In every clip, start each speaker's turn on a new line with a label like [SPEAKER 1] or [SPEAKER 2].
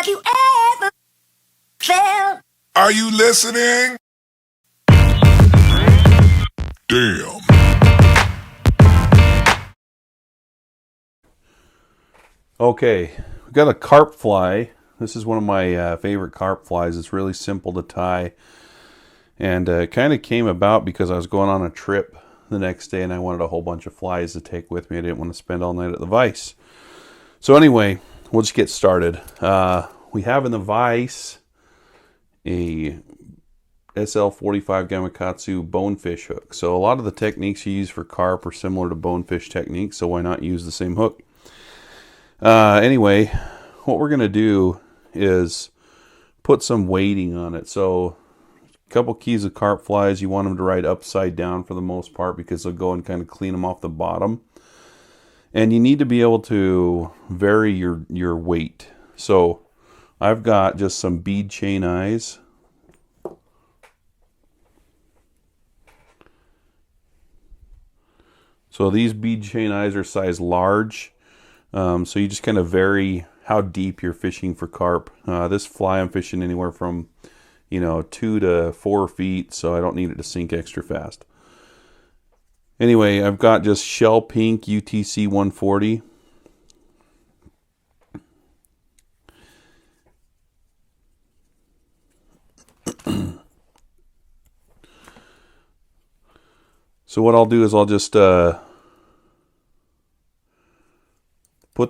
[SPEAKER 1] Have you ever felt?
[SPEAKER 2] Are you listening? Damn.
[SPEAKER 3] Okay, we got a carp fly. This is one of my favorite carp flies. It's really simple to tie, and it kind of came about because I was going on a trip the next day and I wanted a whole bunch of flies to take with me. I didn't want to spend all night at the vise. So anyway, we'll just get started. We have in the vise a SL45 Gamakatsu bonefish hook. So a lot of the techniques you use for carp are similar to bonefish techniques, so why not use the same hook? Anyway, what we're going to do is put some weighting on it. So a couple keys of carp flies, you want them to ride upside down for the most part because they'll go and kind of clean them off the bottom. And you need to be able to vary your weight. So I've got just some bead chain eyes. So these bead chain eyes are size large. So you just kind of vary how deep you're fishing for carp. This fly I'm fishing anywhere from 2 to 4 feet, so I don't need it to sink extra fast. Anyway, I've got just shell pink UTC 140. So what I'll do is I'll just put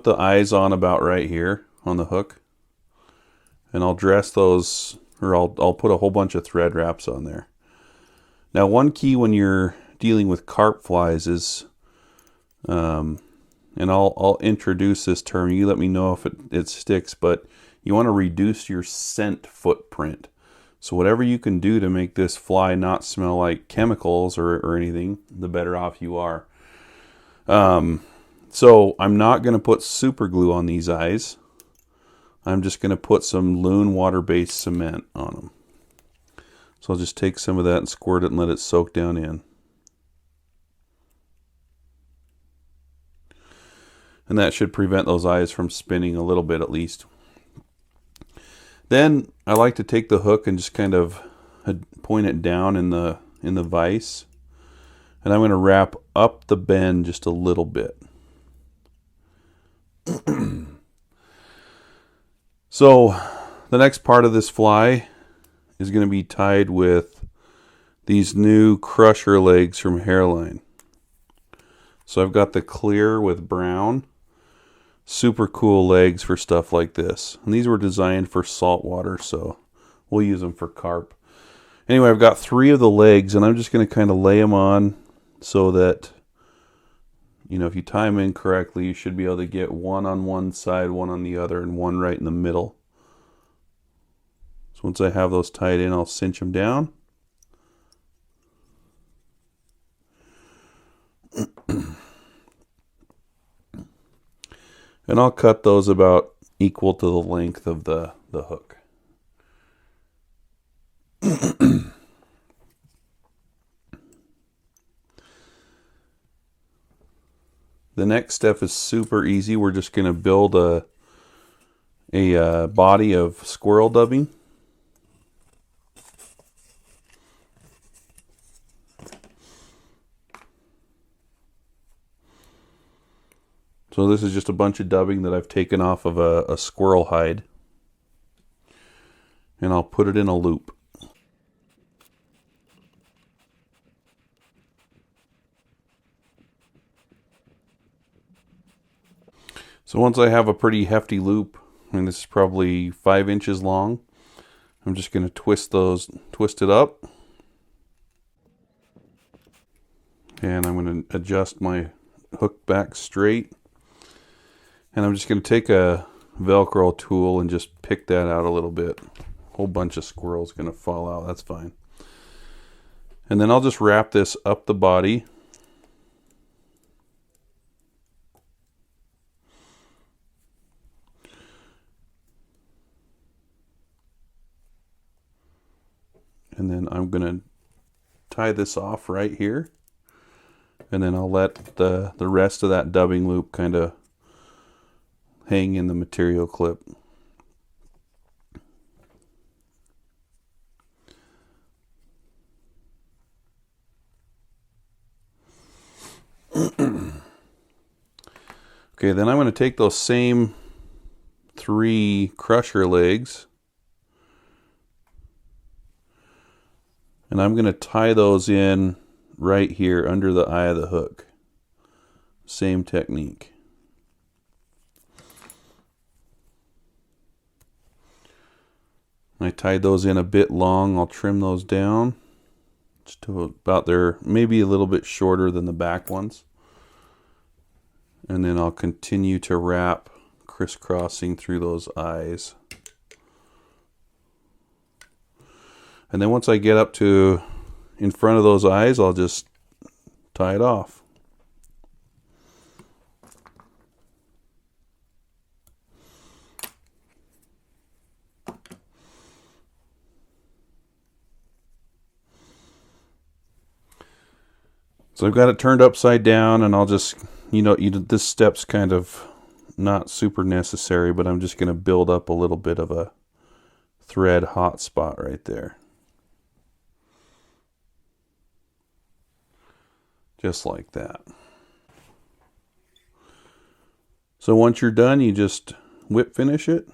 [SPEAKER 3] the eyes on about right here on the hook, and I'll dress those, or I'll put a whole bunch of thread wraps on there. Now, one key when you're dealing with carp flies is, and I'll introduce this term. You let me know if it sticks, but you want to reduce your scent footprint. So whatever you can do to make this fly not smell like chemicals or anything, the better off you are. So I'm not going to put super glue on these eyes. I'm just going to put some Loon water-based cement on them. So I'll just take some of that and squirt it and let it soak down in. And that should prevent those eyes from spinning a little bit at least. Then I like to take the hook and just kind of point it down in the vise. And I'm going to wrap up the bend just a little bit. So the next part of this fly is going to be tied with these new crusher legs from Hareline. So I've got the clear with brown. Super cool legs for stuff like this. And these were designed for saltwater, so we'll use them for carp. Anyway, I've got 3 of the legs, and I'm just going to kind of lay them on so that, if you tie them in correctly, you should be able to get one on one side, one on the other, and one right in the middle. So once I have those tied in, I'll cinch them down. And I'll cut those about equal to the length of the hook. The next step is super easy. We're just going to build a body of squirrel dubbing. So this is just a bunch of dubbing that I've taken off of a squirrel hide. And I'll put it in a loop. So once I have a pretty hefty loop, and this is probably 5 inches long, I'm just going to twist it up. And I'm going to adjust my hook back straight. And I'm just going to take a Velcro tool and just pick that out a little bit. A whole bunch of squirrels going to fall out, that's fine. And then I'll just wrap this up the body. And then I'm going to tie this off right here. And then I'll let the rest of that dubbing loop kind of hang in the material clip. Okay, then I'm going to take those same 3 crusher legs and I'm going to tie those in right here under the eye of the hook. Same technique. I tied those in a bit long. I'll trim those down just to about there, maybe a little bit shorter than the back ones. And then I'll continue to wrap, crisscrossing through those eyes. And then once I get up to in front of those eyes, I'll just tie it off. So I've got it turned upside down, and I'll just, this step's kind of not super necessary, but I'm just going to build up a little bit of a thread hot spot right there. Just like that. So once you're done, you just whip finish it.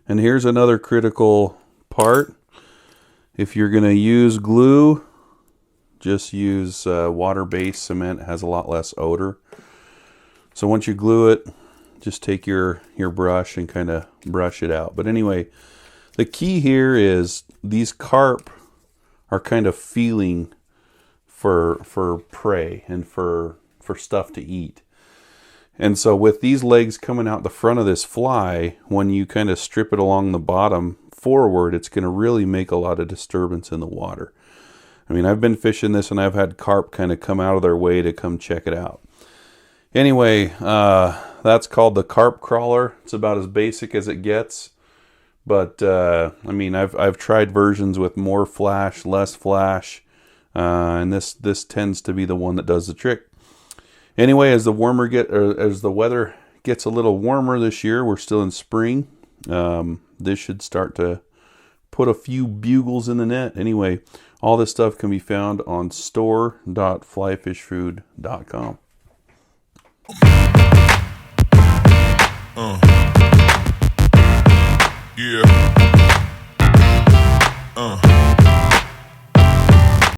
[SPEAKER 3] And here's another critical part. If you're going to use glue, just use water-based cement. It has a lot less odor. So once you glue it, just take your brush and kind of brush it out. But anyway, the key here is these carp are kind of feeling for prey and for stuff to eat. And so with these legs coming out the front of this fly, when you kind of strip it along the bottom forward, it's going to really make a lot of disturbance in the water. I mean, I've been fishing this and I've had carp kind of come out of their way to come check it out. Anyway, that's called the carp crawler. It's about as basic as it gets. But, I mean, I've tried versions with more flash, less flash. And this tends to be the one that does the trick. Anyway, as the weather gets a little warmer this year, we're still in spring. This should start to put a few bugles in the net. Anyway, all this stuff can be found on store.flyfishfood.com.
[SPEAKER 2] Yeah.